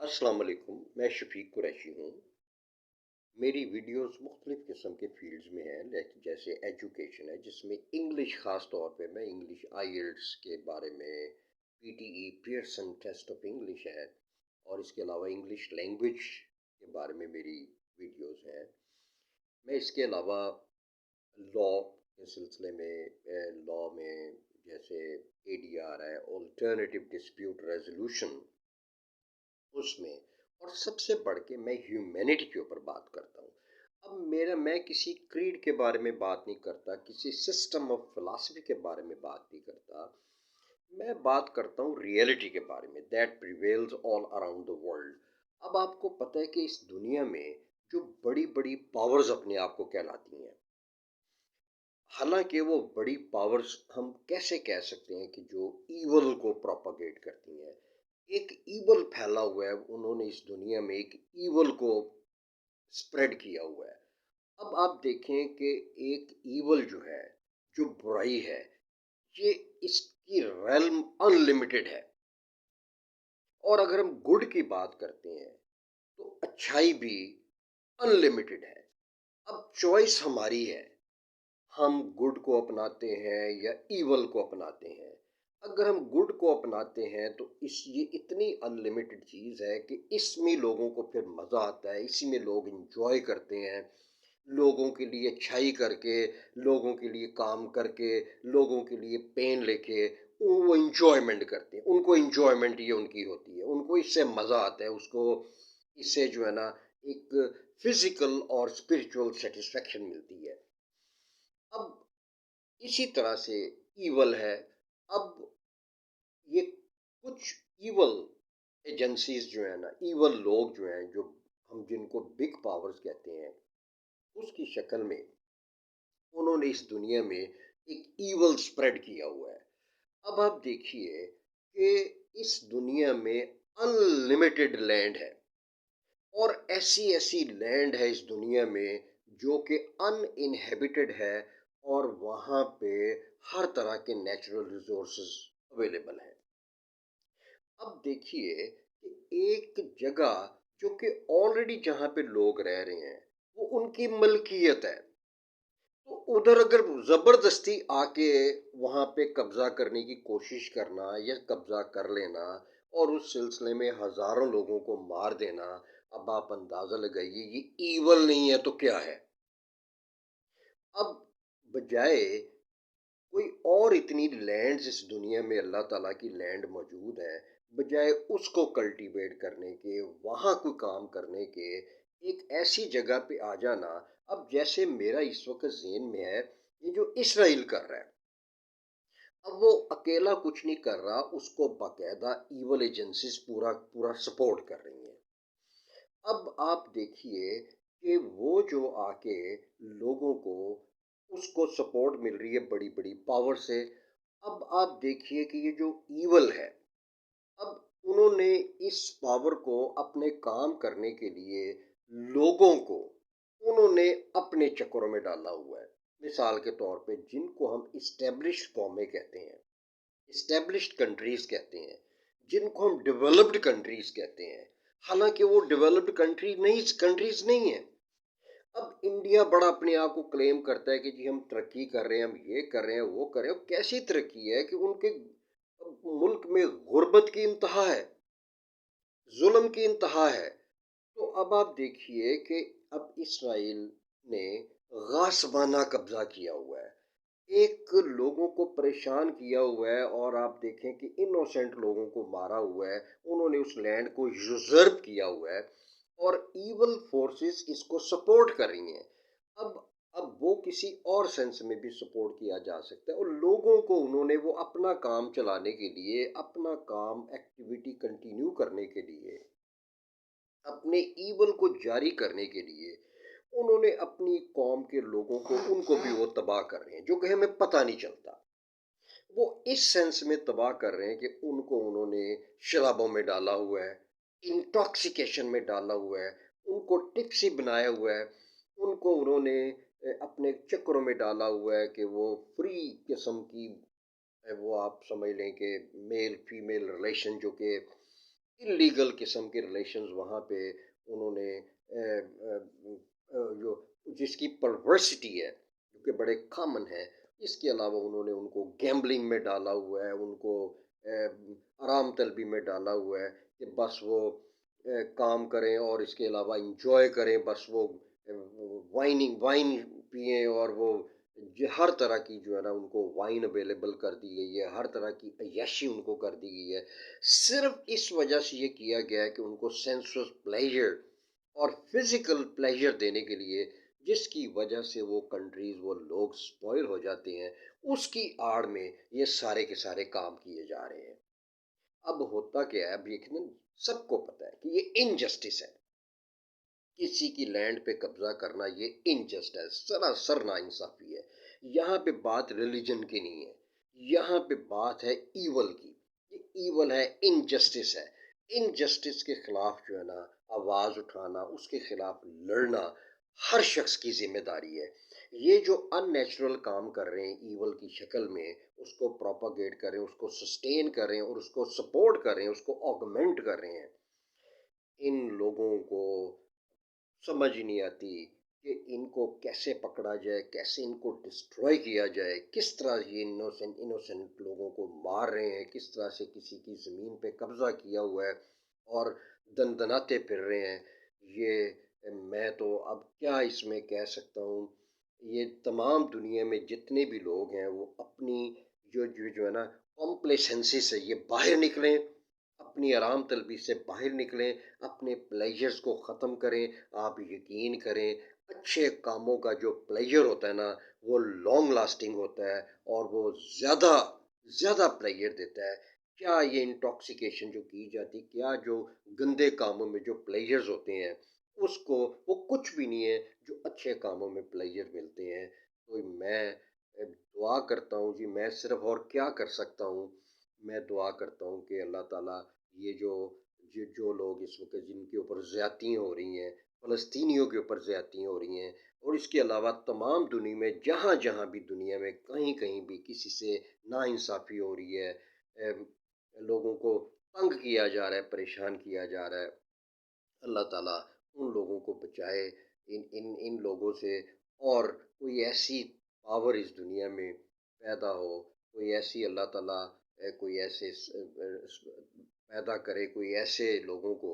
अस्सलाम वालेकुम। मैं शफीक कुरैशी हूँ। मेरी वीडियोस मुख्तलिफ़ किस्म के फ़ील्ड्स में हैं, जैसे एजुकेशन है, जिसमें इंग्लिश ख़ास तौर पे मैं इंग्लिश आईएलटीएस के बारे में, PTE Pearson test of English है, और इसके अलावा इंग्लिश लैंग्वेज के बारे में मेरी वीडियोस हैं। मैं इसके अलावा लॉ के सिलसिले में लॉ में जैसे एडीआर है, अल्टरनेटिव डिस्प्यूट रेजोल्यूशन, उसमें, और सबसे बढ़ के मैं ह्यूमैनिटी के ऊपर बात करता हूँ। अब मैं किसी क्रीड के बारे में बात नहीं करता, किसी सिस्टम ऑफ फिलॉसफी के बारे में बात नहीं करता। मैं बात करता हूँ रियलिटी के बारे में, that prevails all around the world. अब आपको पता है कि इस दुनिया में जो बड़ी बड़ी पावर्स अपने आप को कहलाती हैं, हालांकि वो बड़ी पावर्स हम कैसे कह सकते हैं कि जो ईवल को प्रोपागेट करती हैं, एक ईवल फैला हुआ है, उन्होंने इस दुनिया में एक ईवल को स्प्रेड किया हुआ है। अब आप देखें कि एक ईवल जो है, जो बुराई है, ये इसकी रेल्म अनलिमिटेड है। और अगर हम गुड की बात करते हैं तो अच्छाई भी अनलिमिटेड है। अब चॉइस हमारी है, हम गुड को अपनाते हैं या ईवल को अपनाते हैं। अगर हम गुड को अपनाते हैं तो ये इतनी अनलिमिटेड चीज़ है कि इसमें लोगों को फिर मज़ा आता है, इसी में लोग इंजॉय करते हैं। लोगों के लिए अच्छाई करके, लोगों के लिए काम करके, लोगों के लिए पेन लेके वो इंजॉयमेंट करते हैं। उनको इंजॉयमेंट ये उनकी होती है, उनको इससे मज़ा आता है, उसको इससे जो है ना एक फिजिकल और स्पिरिचुअल सेटिस्फेक्शन मिलती है। अब इसी तरह से ईवल है। अब ये कुछ ईवल एजेंसीज जो है ना, ईवल लोग जो हैं, जो हम जिनको बिग पावर्स कहते हैं, उसकी शक्ल में उन्होंने इस दुनिया में एक ईवल स्प्रेड किया हुआ है। अब आप देखिए कि इस दुनिया में अनलिमिटेड लैंड है, और ऐसी ऐसी लैंड है इस दुनिया में जो कि अनइनहेबिटेड है, और वहाँ पे हर तरह के नेचुरल रिसोर्सेज अवेलेबल हैं। अब देखिए कि एक जगह जो कि ऑलरेडी जहाँ पे लोग रह रहे हैं वो उनकी मलकियत है, तो उधर अगर जबरदस्ती आके वहां पे कब्जा करने की कोशिश करना या कब्जा कर लेना, और उस सिलसिले में हजारों लोगों को मार देना, अब आप अंदाजा लगाइए ये ईवल नहीं है तो क्या है। अब बजाय कोई और इतनी लैंड्स इस दुनिया में अल्लाह ताला की लैंड मौजूद है, बजाय उसको कल्टीवेट करने के, वहाँ कोई काम करने के, एक ऐसी जगह पे आ जाना। अब जैसे मेरा इस वक्त ज़हन में है ये जो इसराइल कर रहा है, अब वो अकेला कुछ नहीं कर रहा, उसको बाकायदा ईवल एजेंसीज पूरा पूरा सपोर्ट कर रही हैं। अब आप देखिए कि वो जो आके लोगों को, उसको सपोर्ट मिल रही है बड़ी बड़ी पावर से। अब आप देखिए कि ये जो ईवल है, अब उन्होंने इस पावर को अपने काम करने के लिए लोगों को उन्होंने अपने चक्करों में डाला हुआ है। मिसाल के तौर पे जिनको हम इस्टेब्लिश्ड कौमें कहते हैं, इस्टेब्लिश्ड कंट्रीज कहते हैं, जिनको हम डेवलप्ड कंट्रीज कहते हैं, हालांकि वो डेवलप्ड कंट्रीज नहीं है। अब इंडिया बड़ा अपने आप को क्लेम करता है कि जी हम तरक्की कर रहे हैं, हम ये कर रहे हैं, वो कर रहे हैं। कैसी तरक्की है कि उनके मुल्क में गुर्बत की इंतहा है, जुल्म की इंतहा है। तो अब आप देखिए कि अब इसराइल ने गासबाना कब्जा किया हुआ है, एक लोगों को परेशान किया हुआ है, और आप देखें कि इनोसेंट लोगों को मारा हुआ है। उन्होंने उस लैंड को यूजर्व किया हुआ है, और ईवल फोर्सेस इसको सपोर्ट कर रही हैं। अब वो किसी और सेंस में भी सपोर्ट किया जा सकता है, और लोगों को उन्होंने वो अपना काम चलाने के लिए, अपना काम एक्टिविटी कंटिन्यू करने के लिए, अपने ईवल को जारी करने के लिए, उन्होंने अपनी कौम के लोगों को, उनको भी वो तबाह कर रहे हैं, जो कि हमें पता नहीं चलता। वो इस सेंस में तबाह कर रहे हैं कि उनको उन्होंने शराबों में डाला हुआ है, इंटॉक्सिकेशन में डाला हुआ है, उनको टिप्सी बनाया हुआ है, उनको उन्होंने अपने चक्करों में डाला हुआ है कि वो फ्री किस्म की, वो आप समझ लें कि मेल फीमेल रिलेशन जो कि इलीगल किस्म के रिलेशंस वहाँ पे उन्होंने जो जिसकी परवर्सिटी है जो कि बड़े कॉमन है। इसके अलावा उन्होंने उनको गैम्बलिंग में डाला हुआ है, उनको आराम तलबी में डाला हुआ है कि बस वो काम करें और इसके अलावा इंजॉय करें, बस वो वाइन पिएं और वो हर तरह की जो है ना उनको वाइन अवेलेबल कर दी गई है, हर तरह की अय्याशी उनको कर दी गई है। सिर्फ इस वजह से ये किया गया है कि उनको सेंसुअस प्लेजर और फिजिकल प्लेजर देने के लिए, जिसकी वजह से वो कंट्रीज वो लोग स्पॉइल हो जाते हैं, उसकी आड़ में ये सारे के सारे काम किए जा रहे हैं। अब होता क्या है, अब यकीनन सबको पता है कि ये इनजस्टिस है, किसी की लैंड पे कब्जा करना ये इनजस्ट है, सरासर नाइंसाफी है। यहाँ पे बात रिलीजन की नहीं है, यहाँ पे बात है ईवल की। ये ईवल है, इनजस्टिस है। इनजस्टिस के खिलाफ जो है ना आवाज उठाना, उसके खिलाफ लड़ना हर शख्स की जिम्मेदारी है। ये जो अननेचुरल काम कर रहे हैं ईवल की शक्ल में, उसको प्रोपागेट करें, उसको सस्टेन करें और उसको सपोर्ट करें, उसको ऑगमेंट कर रहे हैं, इन लोगों को समझ ही नहीं आती कि इनको कैसे पकड़ा जाए, कैसे इनको डिस्ट्रॉय किया जाए, किस तरह ये इनोसेंट इनोसेंट लोगों को मार रहे हैं, किस तरह से किसी की ज़मीन पे कब्ज़ा किया हुआ है और दनदनाते फिर रहे हैं। ये मैं तो अब क्या इसमें कह सकता हूँ, ये तमाम दुनिया में जितने भी लोग हैं वो अपनी जो है ना कॉम्प्लेसेंसी से ये बाहर निकलें, अपनी आराम तलबी से बाहर निकलें, अपने प्लेजर्स को ख़त्म करें। आप यकीन करें, अच्छे कामों का जो प्लेजर होता है ना वो लॉन्ग लास्टिंग होता है और वो ज़्यादा ज़्यादा प्लेजर देता है। क्या ये इंटॉक्सिकेशन जो की जाती, क्या जो गंदे कामों में जो प्लेजर्स होते हैं उसको, वो कुछ भी नहीं है जो अच्छे कामों में प्लेजर मिलते हैं। तो मैं दुआ करता हूँ जी, मैं सिर्फ और क्या कर सकता हूँ, मैं दुआ करता हूँ कि अल्लाह ताला ये जो लोग इस वक्त जिनके ऊपर ज़्यादतियाँ हो रही हैं, फ़लस्तीनियों के ऊपर ज़्यादतियाँ हो रही हैं, और इसके अलावा तमाम दुनिया में जहाँ जहाँ भी दुनिया में कहीं कहीं भी किसी से नाइंसाफ़ी हो रही है, लोगों को तंग किया जा रहा है, परेशान किया जा रहा है, अल्लाह ताला उन लोगों को बचाए इन लोगों से। और कोई ऐसी पावर इस दुनिया में पैदा हो, कोई ऐसी अल्लाह ताला कोई ऐसे पैदा करे, कोई ऐसे लोगों को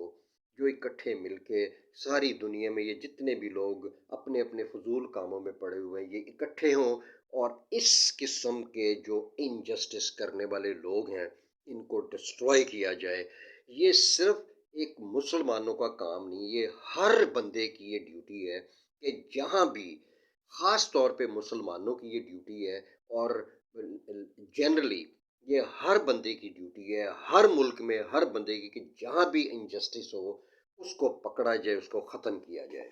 जो इकट्ठे मिलके सारी दुनिया में ये जितने भी लोग अपने अपने फजूल कामों में पड़े हुए हैं ये इकट्ठे हों और इस किस्म के जो इनजस्टिस करने वाले लोग हैं इनको डिस्ट्रॉय किया जाए। ये सिर्फ एक मुसलमानों का काम नहीं, ये हर बंदे की ये ड्यूटी है कि जहाँ भी, ख़ास तौर पे मुसलमानों की ये ड्यूटी है और जनरली ये हर बंदे की ड्यूटी है, हर मुल्क में हर बंदे की, कि जहाँ भी इनजस्टिस हो उसको पकड़ा जाए, उसको ख़त्म किया जाए।